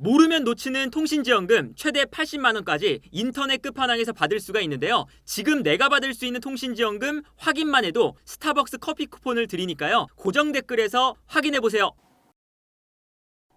모르면 놓치는 통신지원금 최대 80만 원까지 인터넷 끝판왕에서 받을 수가 있는데요. 지금 내가 받을 수 있는 통신지원금 확인만 해도 스타벅스 커피 쿠폰을 드리니까요. 고정 댓글에서 확인해보세요.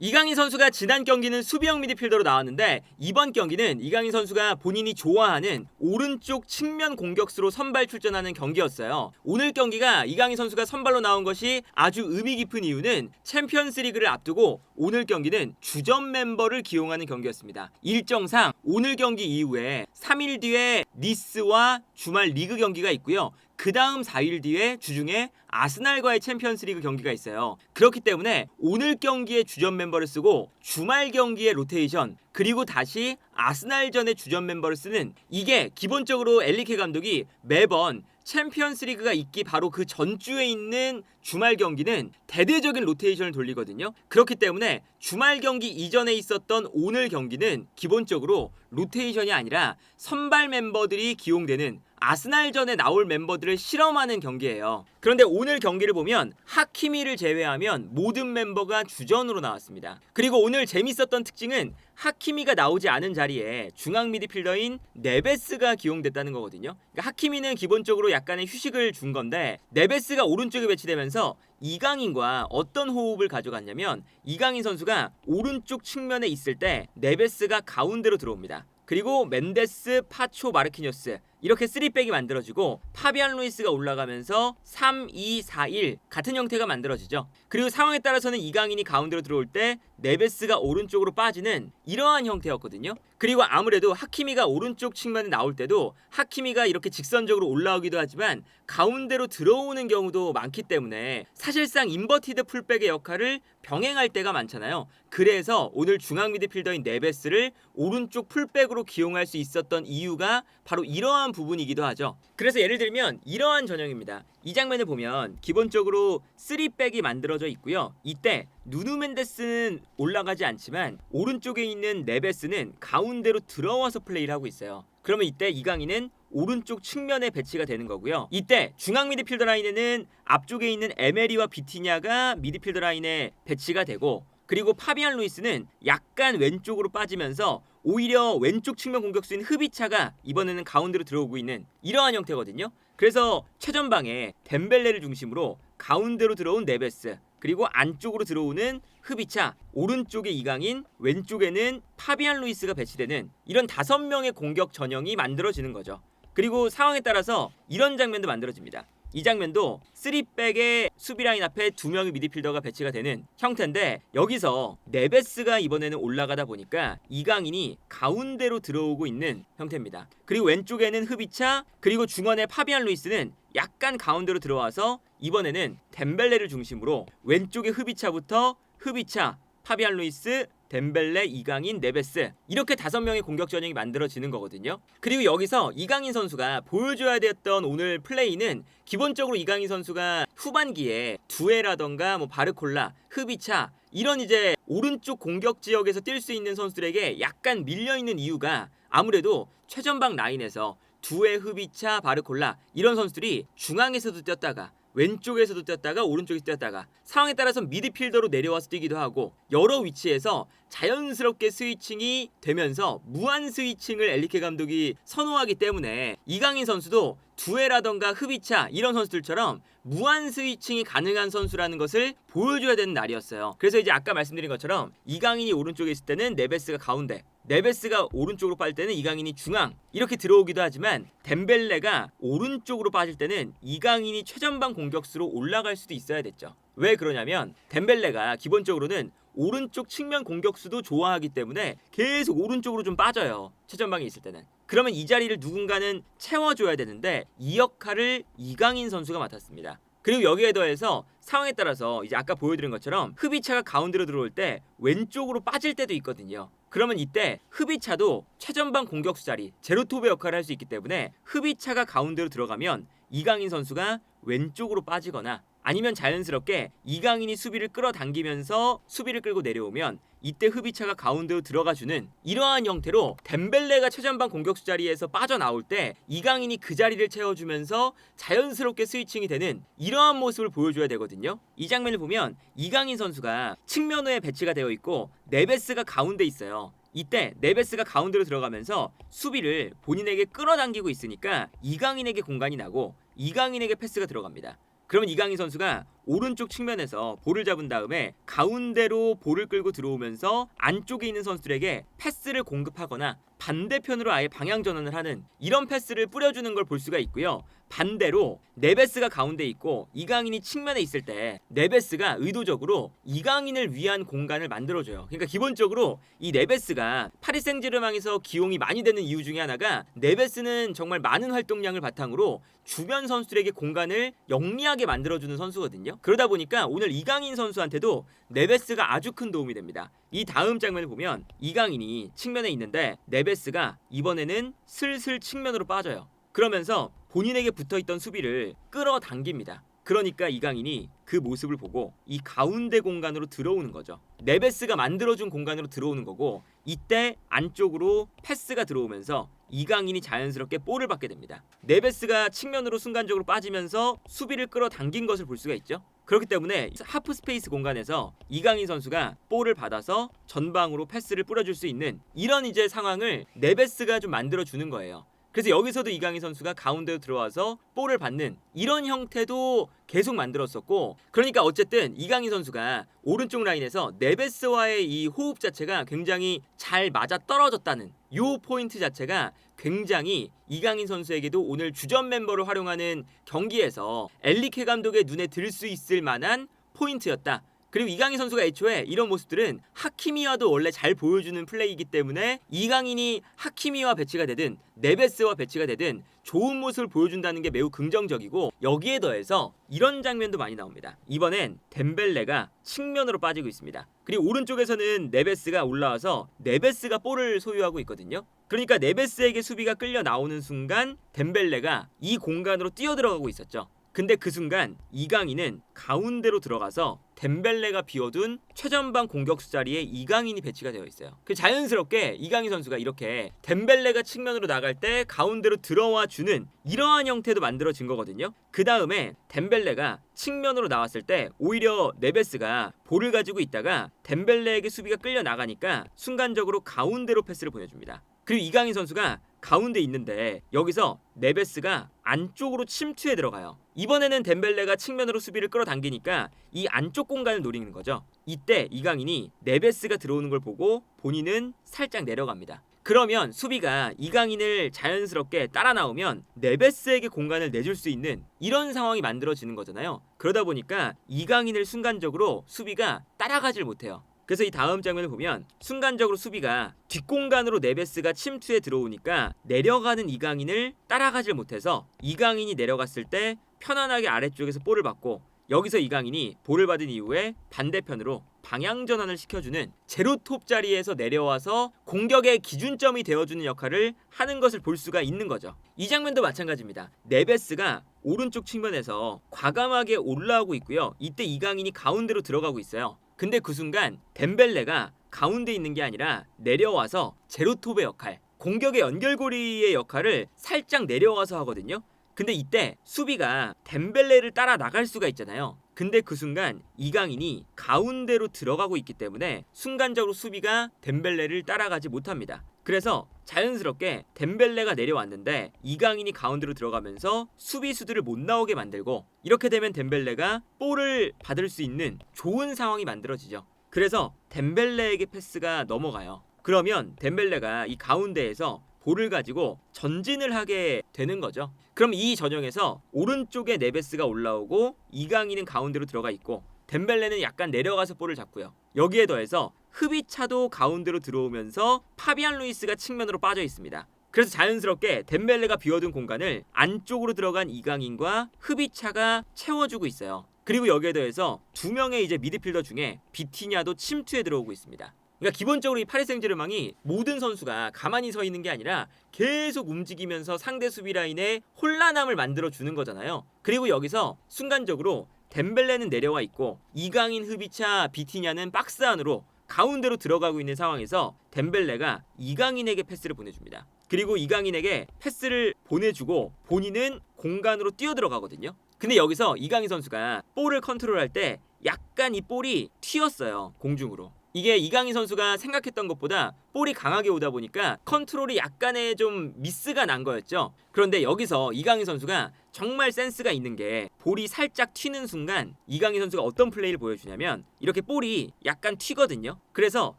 이강인 선수가 지난 경기는 수비형 미드필더로 나왔는데 이번 경기는 이강인 선수가 본인이 좋아하는 오른쪽 측면 공격수로 선발 출전하는 경기였어요. 오늘 경기가 이강인 선수가 선발로 나온 것이 아주 의미 깊은 이유는 챔피언스리그를 앞두고 오늘 경기는 주전 멤버를 기용하는 경기였습니다. 일정상 오늘 경기 이후에 3일 뒤에 니스와 주말 리그 경기가 있고요. 그 다음 4일 뒤에 주중에 아스날과의 챔피언스리그 경기가 있어요. 그렇기 때문에 오늘 경기에 주전 멤버를 쓰고 주말 경기에 로테이션 그리고 다시 아스날전에 주전 멤버를 쓰는 이게 기본적으로 엘리케 감독이 매번 챔피언스리그가 있기 바로 그 전주에 있는 주말 경기는 대대적인 로테이션을 돌리거든요. 그렇기 때문에 주말 경기 이전에 있었던 오늘 경기는 기본적으로 로테이션이 아니라 선발 멤버들이 기용되는 아스날전에 나올 멤버들을 실험하는 경기예요. 그런데 오늘 경기를 보면 하키미를 제외하면 모든 멤버가 주전으로 나왔습니다. 그리고 오늘 재밌었던 특징은 하키미가 나오지 않은 자리에 중앙 미드필더인 네베스가 기용됐다는 거거든요. 그러니까 하키미는 기본적으로 약간의 휴식을 준 건데 네베스가 오른쪽에 배치되면서 이강인과 어떤 호흡을 가져갔냐면 이강인 선수가 오른쪽 측면에 있을 때 네베스가 가운데로 들어옵니다. 그리고 멘데스, 파초, 마르키뇨스 이렇게 3백이 만들어지고 파비안 루이스가 올라가면서 3-2-4-1 같은 형태가 만들어지죠. 그리고 상황에 따라서는 이강인이 가운데로 들어올 때 네베스가 오른쪽으로 빠지는 이러한 형태였거든요. 그리고 아무래도 하키미가 오른쪽 측면에 나올 때도 하키미가 이렇게 직선적으로 올라오기도 하지만 가운데로 들어오는 경우도 많기 때문에 사실상 인버티드 풀백의 역할을 병행할 때가 많잖아요. 그래서 오늘 중앙 미드필더인 네베스를 오른쪽 풀백으로 기용할 수 있었던 이유가 바로 이러한 부분이기도 하죠. 그래서 예를 들면 이러한 전형입니다. 이 장면을 보면 기본적으로 3백이 만들어져 있고요. 이때 누누 멘데스는 올라가지 않지만 오른쪽에 있는 네베스는 가운데로 들어와서 플레이를 하고 있어요. 그러면 이때 이강인은 오른쪽 측면에 배치가 되는 거고요. 이때 중앙 미드필더 라인에는 앞쪽에 있는 에메리와 비티냐가 미드필더 라인에 배치가 되고 그리고 파비안 루이스는 약간 왼쪽으로 빠지면서 오히려 왼쪽 측면 공격수인 흐비차가 이번에는 가운데로 들어오고 있는 이러한 형태거든요. 그래서 최전방에 덴벨레를 중심으로 가운데로 들어온 네베스 그리고 안쪽으로 들어오는 흐비차, 오른쪽에 이강인, 왼쪽에는 파비안 루이스가 배치되는 이런 5명의 공격 전형이 만들어지는 거죠. 그리고 상황에 따라서 이런 장면도 만들어집니다. 이 장면도 3백의 수비라인 앞에 2명의 미드필더가 배치가 되는 형태인데 여기서 네베스가 이번에는 올라가다 보니까 이강인이 가운데로 들어오고 있는 형태입니다. 그리고 왼쪽에는 흐비차 그리고 중원의 파비안 루이스는 약간 가운데로 들어와서 이번에는 덴벨레를 중심으로 왼쪽에 흐비차부터 흐비차, 파비안 루이스, 덴벨레, 이강인, 네베스 이렇게 5명의 공격 전형이 만들어지는 거거든요. 그리고 여기서 이강인 선수가 보여줘야 됐던 오늘 플레이는 기본적으로 이강인 선수가 후반기에 두에라던가 바르콜라, 흐비차 이런 이제 오른쪽 공격 지역에서 뛸 수 있는 선수들에게 약간 밀려있는 이유가 아무래도 최전방 라인에서 두에, 흐비차, 바르콜라 이런 선수들이 중앙에서도 뛰었다가 왼쪽에서도 뛰었다가 오른쪽에서 뛰었다가 상황에 따라서 미드필더로 내려와서 뛰기도 하고 여러 위치에서 자연스럽게 스위칭이 되면서 무한 스위칭을 엘리케 감독이 선호하기 때문에 이강인 선수도 두에라던가 흐비차 이런 선수들처럼 무한 스위칭이 가능한 선수라는 것을 보여줘야 되는 날이었어요. 그래서 이제 아까 말씀드린 것처럼 이강인이 오른쪽에 있을 때는 네베스가 가운데 네베스가 오른쪽으로 빠질 때는 이강인이 중앙 이렇게 들어오기도 하지만 덴벨레가 오른쪽으로 빠질 때는 이강인이 최전방 공격수로 올라갈 수도 있어야 됐죠. 왜 그러냐면 덴벨레가 기본적으로는 오른쪽 측면 공격수도 좋아하기 때문에 계속 오른쪽으로 좀 빠져요. 최전방에 있을 때는. 그러면 이 자리를 누군가는 채워줘야 되는데 이 역할을 이강인 선수가 맡았습니다. 그리고 여기에 더해서 상황에 따라서 이제 아까 보여드린 것처럼 흐비차가 가운데로 들어올 때 왼쪽으로 빠질 때도 있거든요. 그러면 이때 흐비차도 최전방 공격수 자리 제로톱의 역할을 할 수 있기 때문에 흐비차가 가운데로 들어가면 이강인 선수가 왼쪽으로 빠지거나 아니면 자연스럽게 이강인이 수비를 끌어당기면서 수비를 끌고 내려오면 이때 흡이차가 가운데로 들어가주는 이러한 형태로 덴벨레가 최전방 공격수 자리에서 빠져나올 때 이강인이 그 자리를 채워주면서 자연스럽게 스위칭이 되는 이러한 모습을 보여줘야 되거든요. 이 장면을 보면 이강인 선수가 측면에 배치가 되어 있고 네베스가 가운데 있어요. 이때 네베스가 가운데로 들어가면서 수비를 본인에게 끌어당기고 있으니까 이강인에게 공간이 나고 이강인에게 패스가 들어갑니다. 그러면 이강인 선수가 오른쪽 측면에서 볼을 잡은 다음에 가운데로 볼을 끌고 들어오면서 안쪽에 있는 선수들에게 패스를 공급하거나 반대편으로 아예 방향 전환을 하는 이런 패스를 뿌려주는 걸 볼 수가 있고요. 반대로 네베스가 가운데 있고 이강인이 측면에 있을 때 네베스가 의도적으로 이강인을 위한 공간을 만들어줘요. 그러니까 기본적으로 이 네베스가 파리 생제르맹에서 기용이 많이 되는 이유 중에 하나가 네베스는 정말 많은 활동량을 바탕으로 주변 선수들에게 공간을 영리하게 만들어주는 선수거든요. 그러다 보니까 오늘 이강인 선수한테도 네베스가 아주 큰 도움이 됩니다. 이 다음 장면을 보면 이강인이 측면에 있는데 네베스가 이번에는 슬슬 측면으로 빠져요. 그러면서 본인에게 붙어있던 수비를 끌어당깁니다. 그러니까 이강인이 그 모습을 보고 이 가운데 공간으로 들어오는 거죠. 네베스가 만들어준 공간으로 들어오는 거고 이때 안쪽으로 패스가 들어오면서 이강인이 자연스럽게 볼을 받게 됩니다. 네베스가 측면으로 순간적으로 빠지면서 수비를 끌어당긴 것을 볼 수가 있죠. 그렇기 때문에 하프 스페이스 공간에서 이강인 선수가 볼을 받아서 전방으로 패스를 뿌려줄 수 있는 이런 이제 상황을 네베스가 좀 만들어주는 거예요. 그래서 여기서도 이강인 선수가 가운데로 들어와서 볼을 받는 이런 형태도 계속 만들었었고, 그러니까 어쨌든 이강인 선수가 오른쪽 라인에서 네베스와의 이 호흡 자체가 굉장히 잘 맞아 떨어졌다는 요 포인트 자체가 굉장히 이강인 선수에게도 오늘 주전 멤버를 활용하는 경기에서 엘리케 감독의 눈에 들 수 있을 만한 포인트였다. 그리고 이강인 선수가 애초에 이런 모습들은 하키미와도 원래 잘 보여주는 플레이이기 때문에 이강인이 하키미와 배치가 되든 네베스와 배치가 되든 좋은 모습을 보여준다는 게 매우 긍정적이고, 여기에 더해서 이런 장면도 많이 나옵니다. 이번엔 덴벨레가 측면으로 빠지고 있습니다. 그리고 오른쪽에서는 네베스가 올라와서 네베스가 볼을 소유하고 있거든요. 그러니까 네베스에게 수비가 끌려 나오는 순간 덴벨레가 이 공간으로 뛰어들어가고 있었죠. 근데 그 순간 이강인은 가운데로 들어가서 덴벨레가 비워둔 최전방 공격수 자리에 이강인이 배치가 되어 있어요. 그 자연스럽게 이강인 선수가 이렇게 덴벨레가 측면으로 나갈 때 가운데로 들어와 주는 이러한 형태도 만들어진 거거든요. 그 다음에 덴벨레가 측면으로 나왔을 때 오히려 네베스가 볼을 가지고 있다가 덴벨레에게 수비가 끌려 나가니까 순간적으로 가운데로 패스를 보내줍니다. 그리고 이강인 선수가 가운데 있는데 여기서 네베스가 안쪽으로 침투해 들어가요. 이번에는 덴벨레가 측면으로 수비를 끌어당기니까 이 안쪽 공간을 노리는 거죠. 이때 이강인이 네베스가 들어오는 걸 보고 본인은 살짝 내려갑니다. 그러면 수비가 이강인을 자연스럽게 따라 나오면 네베스에게 공간을 내줄 수 있는 이런 상황이 만들어지는 거잖아요. 그러다 보니까 이강인을 순간적으로 수비가 따라가질 못해요. 그래서 이 다음 장면을 보면 순간적으로 수비가 뒷공간으로 네베스가 침투해 들어오니까 내려가는 이강인을 따라가질 못해서 이강인이 내려갔을 때 편안하게 아래쪽에서 볼을 받고, 여기서 이강인이 볼을 받은 이후에 반대편으로 방향 전환을 시켜주는 제로톱 자리에서 내려와서 공격의 기준점이 되어주는 역할을 하는 것을 볼 수가 있는 거죠. 이 장면도 마찬가지입니다. 네베스가 오른쪽 측면에서 과감하게 올라오고 있고요. 이때 이강인이 가운데로 들어가고 있어요. 근데 그 순간 덴벨레가 가운데 있는 게 아니라 내려와서 제로톱의 역할, 공격의 연결고리의 역할을 살짝 내려와서 하거든요. 근데 이때 수비가 덴벨레를 따라 나갈 수가 있잖아요. 근데 그 순간 이강인이 가운데로 들어가고 있기 때문에 순간적으로 수비가 덴벨레를 따라가지 못합니다. 그래서 자연스럽게 덴벨레가 내려왔는데 이강인이 가운데로 들어가면서 수비수들을 못 나오게 만들고, 이렇게 되면 덴벨레가 볼을 받을 수 있는 좋은 상황이 만들어지죠. 그래서 덴벨레에게 패스가 넘어가요. 그러면 덴벨레가 이 가운데에서 볼을 가지고 전진을 하게 되는 거죠. 그럼 이 전형에서 오른쪽에 네베스가 올라오고 이강인은 가운데로 들어가 있고 덴벨레는 약간 내려가서 볼을 잡고요. 여기에 더해서 흡이차도 가운데로 들어오면서 파비안 루이스가 측면으로 빠져 있습니다. 그래서 자연스럽게 덴벨레가 비워둔 공간을 안쪽으로 들어간 이강인과 흡이차가 채워주고 있어요. 그리고 여기에 더해서 두 명의 이제 미드필더 중에 비티냐도 침투해 들어오고 있습니다. 그러니까 기본적으로 이 파리 생제르맹이 모든 선수가 가만히 서 있는 게 아니라 계속 움직이면서 상대 수비 라인에 혼란함을 만들어 주는 거잖아요. 그리고 여기서 순간적으로 덴벨레는 내려와 있고 이강인, 흐비차, 비티냐는 박스 안으로 가운데로 들어가고 있는 상황에서 덴벨레가 이강인에게 패스를 보내줍니다. 그리고 이강인에게 패스를 보내주고 본인은 공간으로 뛰어들어가거든요. 근데 여기서 이강인 선수가 볼을 컨트롤할 때 약간 이 볼이 튀었어요. 공중으로. 이게 이강인 선수가 생각했던 것보다 볼이 강하게 오다 보니까 컨트롤이 약간의 좀 미스가 난 거였죠. 그런데 여기서 이강인 선수가 정말 센스가 있는 게 볼이 살짝 튀는 순간 이강인 선수가 어떤 플레이를 보여주냐면 이렇게 볼이 약간 튀거든요. 그래서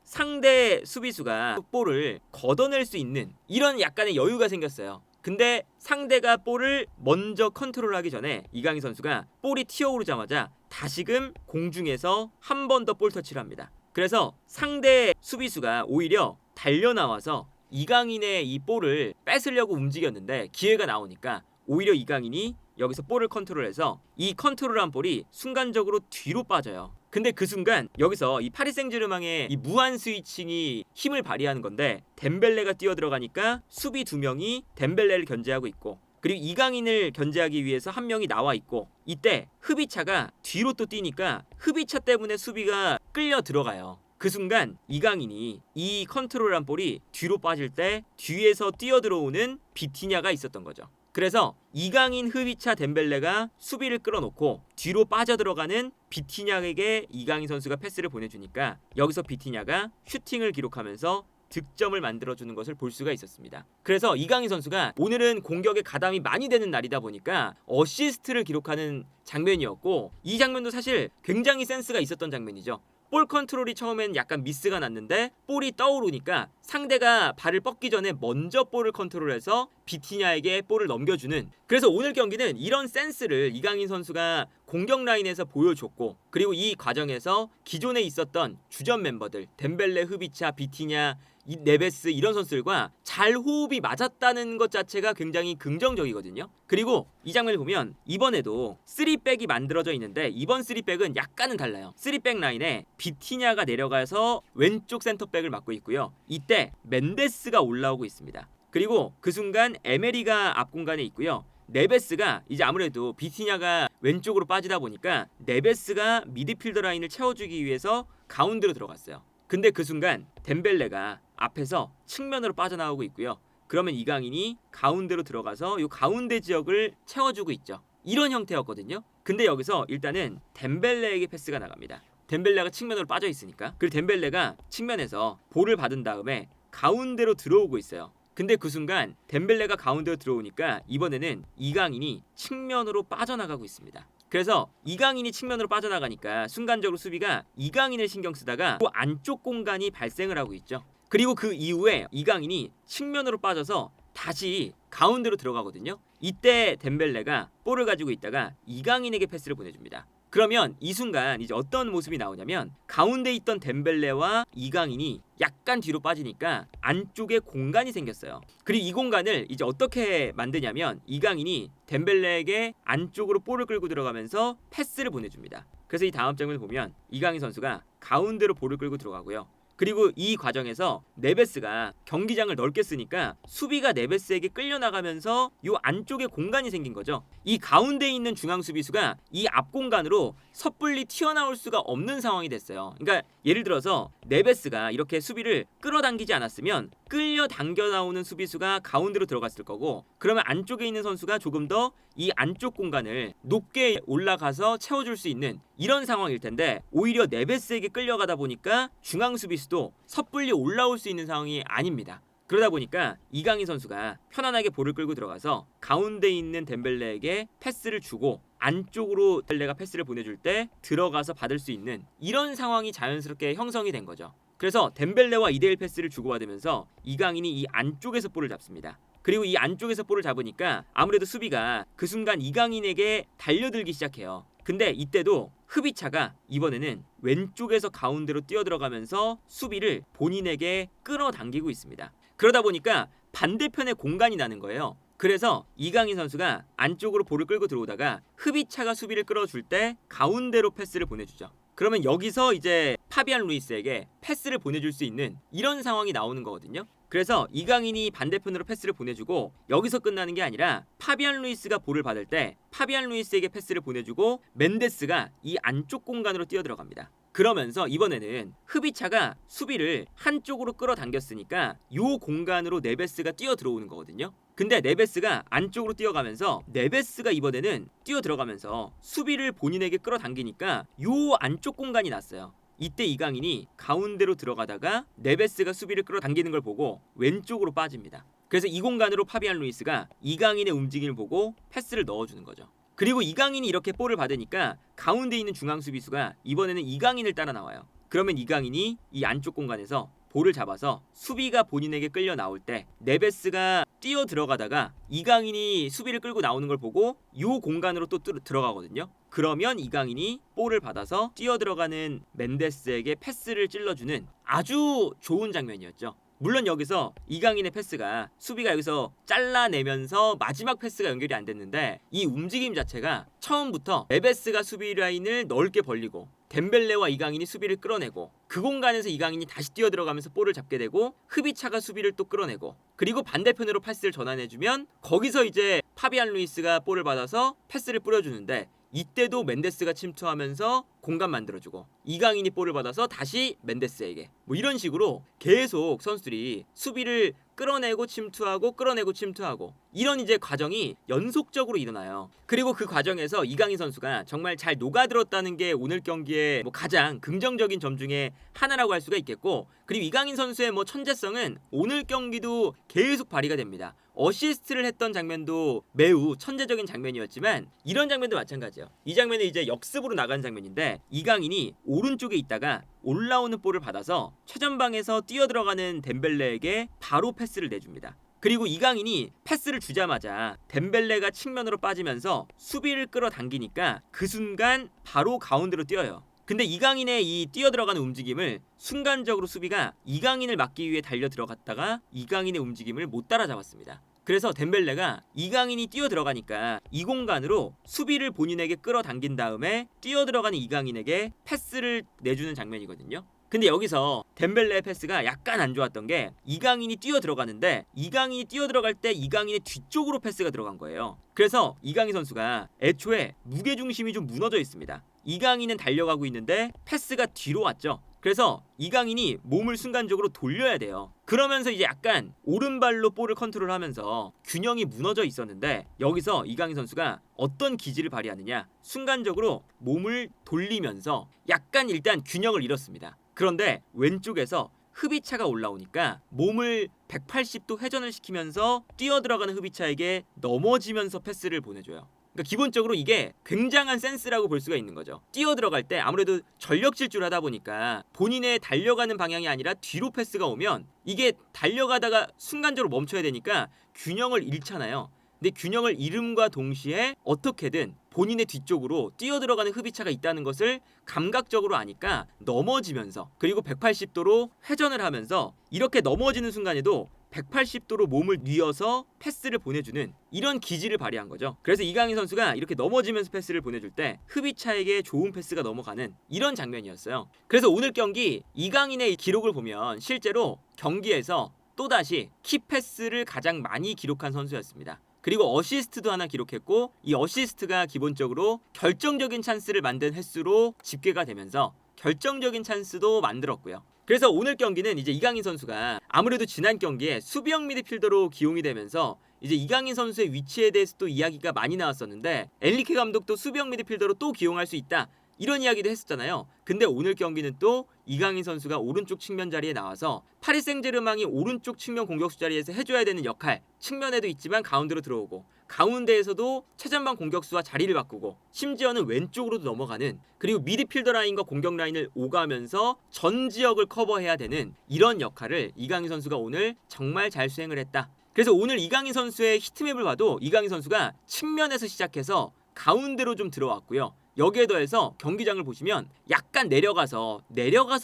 상대 수비수가 볼을 걷어낼 수 있는 이런 약간의 여유가 생겼어요. 근데 상대가 볼을 먼저 컨트롤하기 전에 이강인 선수가 볼이 튀어오르자마자 다시금 공중에서 한 번 더 볼 터치를 합니다. 그래서 상대 수비수가 오히려 달려나와서 이강인의 이 볼을 뺏으려고 움직였는데 기회가 나오니까 오히려 이강인이 여기서 볼을 컨트롤해서 이 컨트롤한 볼이 순간적으로 뒤로 빠져요. 근데 그 순간 여기서 이 파리 생제르맹의 이 무한 스위칭이 힘을 발휘하는 건데 덴벨레가 뛰어들어가니까 수비 2명이 덴벨레를 견제하고 있고 그리고 이강인을 견제하기 위해서 한 명이 나와 있고 이때 흐비차가 뒤로 또 뛰니까 흐비차 때문에 수비가 끌려 들어가요. 그 순간 이강인이 이 컨트롤한 볼이 뒤로 빠질 때 뒤에서 뛰어들어오는 비티냐가 있었던 거죠. 그래서 이강인, 흐비차, 덴벨레가 수비를 끌어놓고 뒤로 빠져들어가는 비티냐에게 이강인 선수가 패스를 보내주니까 여기서 비티냐가 슈팅을 기록하면서 득점을 만들어주는 것을 볼 수가 있었습니다. 그래서 이강인 선수가 오늘은 공격에 가담이 많이 되는 날이다 보니까 어시스트를 기록하는 장면이었고 이 장면도 사실 굉장히 센스가 있었던 장면이죠. 볼 컨트롤이 처음엔 약간 미스가 났는데 볼이 떠오르니까 상대가 발을 뻗기 전에 먼저 볼을 컨트롤해서 비티냐에게 볼을 넘겨주는 그래서 오늘 경기는 이런 센스를 이강인 선수가 공격 라인에서 보여줬고 그리고 이 과정에서 기존에 있었던 주전 멤버들 덴벨레, 흐비차, 비티냐, 네베스 이런 선수들과 잘 호흡이 맞았다는 것 자체가 굉장히 긍정적이거든요. 그리고 이 장면을 보면 이번에도 3백이 만들어져 있는데 이번 3백은 약간은 달라요. 3백 라인에 비티냐가 내려가서 왼쪽 센터백을 맡고 있고요. 이때 멘데스가 올라오고 있습니다. 그리고 그 순간 에메리가 앞 공간에 있고요. 네베스가 이제 아무래도 비티냐가 왼쪽으로 빠지다 보니까 네베스가 미드필더 라인을 채워주기 위해서 가운데로 들어갔어요. 근데 그 순간 덴벨레가 앞에서 측면으로 빠져나오고 있고요. 그러면 이강인이 가운데로 들어가서 이 가운데 지역을 채워주고 있죠. 이런 형태였거든요. 근데 여기서 일단은 덴벨레에게 패스가 나갑니다. 덴벨레가 측면으로 빠져 있으니까. 그리고 덴벨레가 측면에서 볼을 받은 다음에 가운데로 들어오고 있어요. 근데 그 순간 덴벨레가 가운데로 들어오니까 이번에는 이강인이 측면으로 빠져나가고 있습니다. 그래서 이강인이 측면으로 빠져나가니까 순간적으로 수비가 이강인을 신경 쓰다가 그 안쪽 공간이 발생을 하고 있죠. 그리고 그 이후에 이강인이 측면으로 빠져서 다시 가운데로 들어가거든요. 이때 덴벨레가 볼을 가지고 있다가 이강인에게 패스를 보내줍니다. 그러면 이 순간 이제 어떤 모습이 나오냐면 가운데 있던 덴벨레와 이강인이 약간 뒤로 빠지니까 안쪽에 공간이 생겼어요. 그리고 이 공간을 이제 어떻게 만드냐면 이강인이 덴벨레에게 안쪽으로 볼을 끌고 들어가면서 패스를 보내줍니다. 그래서 이 다음 장면을 보면 이강인 선수가 가운데로 볼을 끌고 들어가고요. 그리고 이 과정에서 네베스가 경기장을 넓게 쓰니까 수비가 네베스에게 끌려나가면서 이 안쪽에 공간이 생긴 거죠. 이 가운데 있는 중앙 수비수가 이 앞 공간으로 섣불리 튀어나올 수가 없는 상황이 됐어요. 그러니까 예를 들어서 네베스가 이렇게 수비를 끌어당기지 않았으면 끌려당겨 나오는 수비수가 가운데로 들어갔을 거고 그러면 안쪽에 있는 선수가 조금 더 이 안쪽 공간을 높게 올라가서 채워줄 수 있는 이런 상황일 텐데 오히려 네베스에게 끌려가다 보니까 중앙 수비수도 섣불리 올라올 수 있는 상황이 아닙니다. 그러다 보니까 이강인 선수가 편안하게 볼을 끌고 들어가서 가운데 있는 덴벨레에게 패스를 주고 안쪽으로 덴벨레가 패스를 보내줄 때 들어가서 받을 수 있는 이런 상황이 자연스럽게 형성이 된 거죠. 그래서 덴벨레와 2대1 패스를 주고받으면서 이강인이 이 안쪽에서 볼을 잡습니다. 그리고 이 안쪽에서 볼을 잡으니까 아무래도 수비가 그 순간 이강인에게 달려들기 시작해요. 근데 이때도 흐비차가 이번에는 왼쪽에서 가운데로 뛰어들어가면서 수비를 본인에게 끌어당기고 있습니다. 그러다 보니까 반대편에 공간이 나는 거예요. 그래서 이강인 선수가 안쪽으로 볼을 끌고 들어오다가 흐비차가 수비를 끌어줄 때 가운데로 패스를 보내주죠. 그러면 여기서 이제 파비안 루이스에게 패스를 보내줄 수 있는 이런 상황이 나오는 거거든요. 그래서 이강인이 반대편으로 패스를 보내주고 여기서 끝나는 게 아니라 파비안 루이스가 볼을 받을 때 파비안 루이스에게 패스를 보내주고 멘데스가 이 안쪽 공간으로 뛰어들어갑니다. 그러면서 이번에는 흐비차가 수비를 한쪽으로 끌어당겼으니까 요 공간으로 네베스가 뛰어 들어오는 거거든요. 근데 네베스가 안쪽으로 뛰어가면서 네베스가 이번에는 뛰어 들어가면서 수비를 본인에게 끌어당기니까 요 안쪽 공간이 났어요. 이때 이강인이 가운데로 들어가다가 네베스가 수비를 끌어당기는 걸 보고 왼쪽으로 빠집니다. 그래서 이 공간으로 파비안 루이스가 이강인의 움직임을 보고 패스를 넣어주는 거죠. 그리고 이강인이 이렇게 볼을 받으니까 가운데 있는 중앙 수비수가 이번에는 이강인을 따라 나와요. 그러면 이강인이 이 안쪽 공간에서 볼을 잡아서 수비가 본인에게 끌려 나올 때 네베스가 뛰어 들어가다가 이강인이 수비를 끌고 나오는 걸 보고 이 공간으로 또 들어가거든요. 그러면 이강인이 볼을 받아서 뛰어 들어가는 멘데스에게 패스를 찔러주는 아주 좋은 장면이었죠. 물론 여기서 이강인의 패스가 수비가 여기서 잘라내면서 마지막 패스가 연결이 안 됐는데 이 움직임 자체가 처음부터 네베스가 수비 라인을 넓게 벌리고 덴벨레와 이강인이 수비를 끌어내고 그 공간에서 이강인이 다시 뛰어들어가면서 볼을 잡게 되고 흐비차가 수비를 또 끌어내고 그리고 반대편으로 패스를 전환해주면 거기서 이제 파비안 루이스가 볼을 받아서 패스를 뿌려주는데 이때도 멘데스가 침투하면서 공간 만들어주고 이강인이 볼을 받아서 다시 멘데스에게 뭐 이런 식으로 계속 선수들이 수비를 끌어내고 침투하고 끌어내고 침투하고 이런 이제 과정이 연속적으로 일어나요. 그리고 그 과정에서 이강인 선수가 정말 잘 녹아들었다는 게 오늘 경기의 뭐 가장 긍정적인 점 중에 하나라고 할 수가 있겠고 그리고 이강인 선수의 뭐 천재성은 오늘 경기도 계속 발휘가 됩니다. 어시스트를 했던 장면도 매우 천재적인 장면이었지만 이런 장면도 마찬가지예요. 이 장면은 이제 역습으로 나가는 장면인데 이강인이 오른쪽에 있다가 올라오는 볼을 받아서 최전방에서 뛰어들어가는 덴벨레에게 바로 패스를 내줍니다. 그리고 이강인이 패스를 주자마자 덴벨레가 측면으로 빠지면서 수비를 끌어당기니까 그 순간 바로 가운데로 뛰어요. 근데 이강인의 이 뛰어들어가는 움직임을 순간적으로 수비가 이강인을 막기 위해 달려 들어갔다가 이강인의 움직임을 못 따라잡았습니다. 그래서 덴벨레가 이강인이 뛰어들어가니까 이 공간으로 수비를 본인에게 끌어당긴 다음에 뛰어들어가는 이강인에게 패스를 내주는 장면이거든요. 근데 여기서 덴벨레의 패스가 약간 안 좋았던 게 이강인이 뛰어들어가는데 이강인이 뛰어들어갈 때 이강인의 뒤쪽으로 패스가 들어간 거예요. 그래서 이강인 선수가 애초에 무게중심이 좀 무너져 있습니다. 이강인은 달려가고 있는데 패스가 뒤로 왔죠. 그래서 이강인이 몸을 순간적으로 돌려야 돼요. 그러면서 이제 약간 오른발로 볼을 컨트롤하면서 균형이 무너져 있었는데 여기서 이강인 선수가 어떤 기질을 발휘하느냐 순간적으로 몸을 돌리면서 약간 일단 균형을 잃었습니다. 그런데 왼쪽에서 흐비차가 올라오니까 몸을 180도 회전을 시키면서 뛰어들어가는 흐비차에게 넘어지면서 패스를 보내줘요. 그러니까 기본적으로 이게 굉장한 센스라고 볼 수가 있는 거죠. 뛰어들어갈 때 아무래도 전력 질주를 하다 보니까 본인의 달려가는 방향이 아니라 뒤로 패스가 오면 이게 달려가다가 순간적으로 멈춰야 되니까 균형을 잃잖아요. 근데 균형을 잃음과 동시에 어떻게든 본인의 뒤쪽으로 뛰어들어가는 흐비차가 있다는 것을 감각적으로 아니까 넘어지면서 그리고 180도로 회전을 하면서 이렇게 넘어지는 순간에도 180도로 몸을 뉘어서 패스를 보내주는 이런 기질을 발휘한 거죠. 그래서 이강인 선수가 이렇게 넘어지면서 패스를 보내줄 때 흐비차에게 좋은 패스가 넘어가는 이런 장면이었어요. 그래서 오늘 경기 이강인의 기록을 보면 실제로 경기에서 또다시 키패스를 가장 많이 기록한 선수였습니다. 그리고 어시스트도 하나 기록했고 이 어시스트가 기본적으로 결정적인 찬스를 만든 횟수로 집계가 되면서 결정적인 찬스도 만들었고요. 그래서 오늘 경기는 이제 이강인 선수가 아무래도 지난 경기에 수비형 미드필더로 기용이 되면서 이제 이강인 선수의 위치에 대해서 또 이야기가 많이 나왔었는데 엔리케 감독도 수비형 미드필더로 또 기용할 수 있다 이런 이야기도 했었잖아요. 근데 오늘 경기는 또 이강인 선수가 오른쪽 측면 자리에 나와서 파리 생제르맹이 오른쪽 측면 공격수 자리에서 해줘야 되는 역할 측면에도 있지만 가운데로 들어오고 가운데에서도 최전방 공격수와 자리를 바꾸고 심지어는 왼쪽으로도 넘어가는 그리고 미드필더 라인과 공격 라인을 오가면서 전 지역을 커버해야 되는 이런 역할을 이강인 선수가 오늘 정말 잘 수행을 했다. 그래서 오늘 이강인 선수의 히트맵을 봐도 이강인 선수가 측면에서 시작해서 가운데로 좀 들어왔고요. 여기에 더해서 경기장을 보시면 약간 내려가서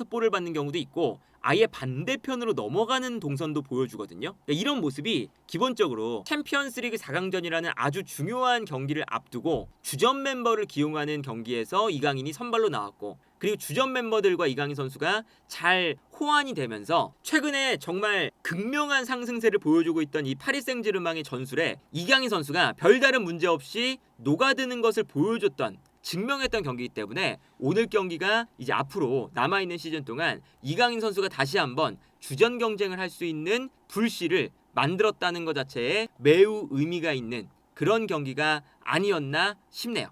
볼을 받는 경우도 있고 아예 반대편으로 넘어가는 동선도 보여주거든요. 이런 모습이 기본적으로 챔피언스리그 4강전이라는 아주 중요한 경기를 앞두고 주전 멤버를 기용하는 경기에서 이강인이 선발로 나왔고, 그리고 주전 멤버들과 이강인 선수가 잘 호환이 되면서 최근에 정말 극명한 상승세를 보여주고 있던 이 파리 생제르맹의 전술에 이강인 선수가 별다른 문제 없이 녹아드는 것을 보여줬던, 증명했던 경기이기 때문에 오늘 경기가 이제 앞으로 남아있는 시즌 동안 이강인 선수가 다시 한번 주전 경쟁을 할 수 있는 불씨를 만들었다는 것 자체에 매우 의미가 있는 그런 경기가 아니었나 싶네요.